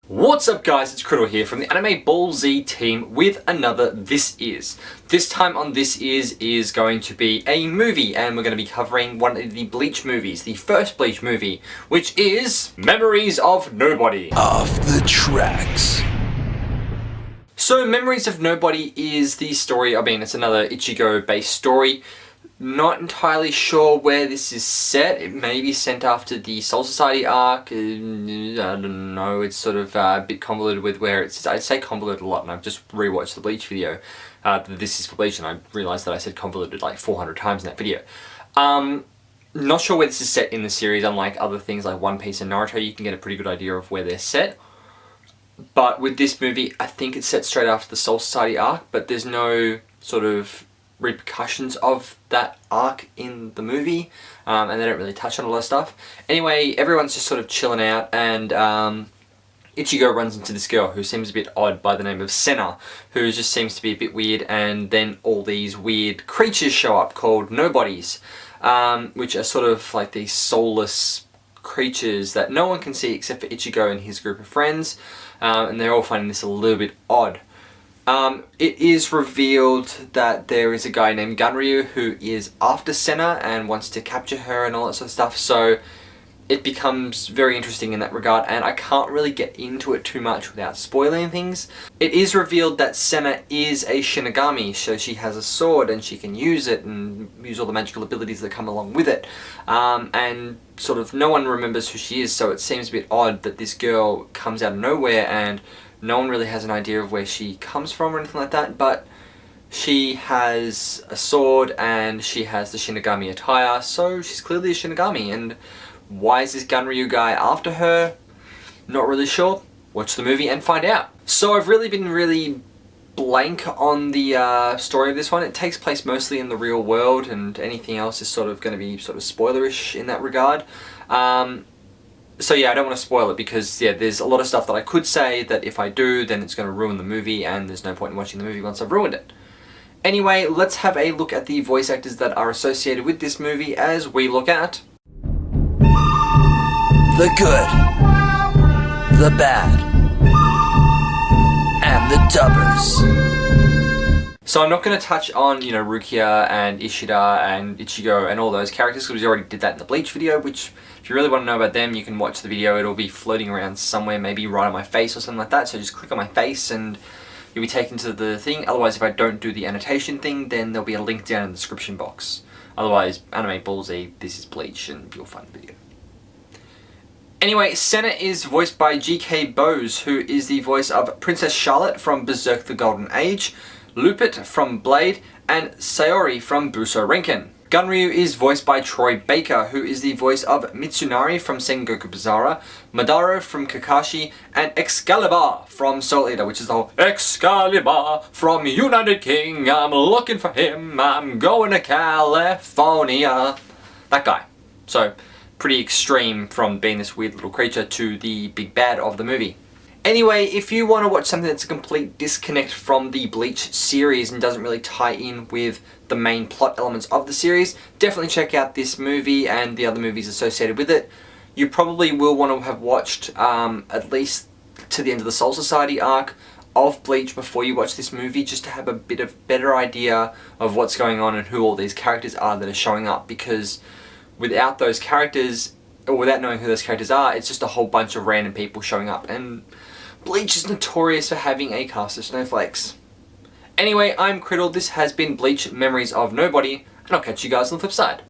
What's up guys, it's Criddle here from the AnimeBallZ team with another This Is. This time on This Is going to be a movie, and we're going to be covering one of the Bleach movies, the first Bleach movie, which is Memories of Nobody. Off the tracks. So Memories of Nobody is the story, it's another Ichigo based story. Not entirely sure where this is set. It may be set after the Soul Society arc. I don't know, it's sort of a bit convoluted with where it's... I'd say convoluted a lot, and I've just rewatched the Bleach video. This is for Bleach, and I realised that I said convoluted like 400 times in that video. Not sure where this is set in the series. Unlike other things like One Piece and Naruto, you can get a pretty good idea of where they're set. But with this movie, I think it's set straight after the Soul Society arc, but there's no sort of repercussions of that arc in the movie, and they don't really touch on a lot of stuff. Anyway, everyone's just sort of chilling out, and Ichigo runs into this girl who seems a bit odd by the name of Senna, who just seems to be a bit weird, and then all these weird creatures show up called Nobodies, which are sort of like these soulless creatures that no one can see except for Ichigo and his group of friends, and they're all finding this a little bit odd. It is revealed that there is a guy named Ganryu who is after Senna and wants to capture her and all that sort of stuff, so it becomes very interesting in that regard, and I can't really get into it too much without spoiling things. It is revealed that Senna is a Shinigami, so she has a sword and she can use it and use all the magical abilities that come along with it. And sort of no one remembers who she is, so it seems a bit odd that this girl comes out of nowhere and no one really has an idea of where she comes from or anything like that, but she has a sword and she has the Shinigami attire, so she's clearly a Shinigami. And why is this Ganryu guy after her? Not really sure. Watch the movie and find out. So I've really been blank on the story of this one. It takes place mostly in the real world, and anything else is sort of going to be sort of spoilerish in that regard. So yeah, I don't want to spoil it because yeah, there's a lot of stuff that I could say that if I do, then it's going to ruin the movie, and there's no point in watching the movie once I've ruined it. Anyway, let's have a look at the voice actors that are associated with this movie as we look at The good, the bad, and the dubbers. So I'm not going to touch on, Rukia and Ishida and Ichigo and all those characters, because we already did that in the Bleach video, which if you really want to know about them, you can watch the video. It'll be floating around somewhere, maybe right on my face or something like that, so just click on my face and you'll be taken to the thing. Otherwise, if I don't do the annotation thing, then there'll be a link down in the description box. Otherwise, AnimeBallZ, This Is Bleach, and you'll find the video. Anyway, Senna is voiced by G.K. Bose, who is the voice of Princess Charlotte from Berserk the Golden Age, Lupit from Blade, and Sayori from Buso Renkin. Ganryu is voiced by Troy Baker, who is the voice of Mitsunari from Sengoku Bizarre, Madara from Kakashi, and Excalibur from Soul Eater, which is the whole Excalibur from United King, I'm looking for him, I'm going to California. That guy. So, pretty extreme from being this weird little creature to the big bad of the movie. Anyway, if you want to watch something that's a complete disconnect from the Bleach series and doesn't really tie in with the main plot elements of the series, definitely check out this movie and the other movies associated with it. You probably will want to have watched at least to the end of the Soul Society arc of Bleach before you watch this movie, just to have a bit of better idea of what's going on and who all these characters are that are showing up, because without those characters, or without knowing who those characters are, it's just a whole bunch of random people showing up, and Bleach is notorious for having a cast of snowflakes. Anyway, I'm Criddle, this has been Bleach Memories of Nobody, and I'll catch you guys on the flip side.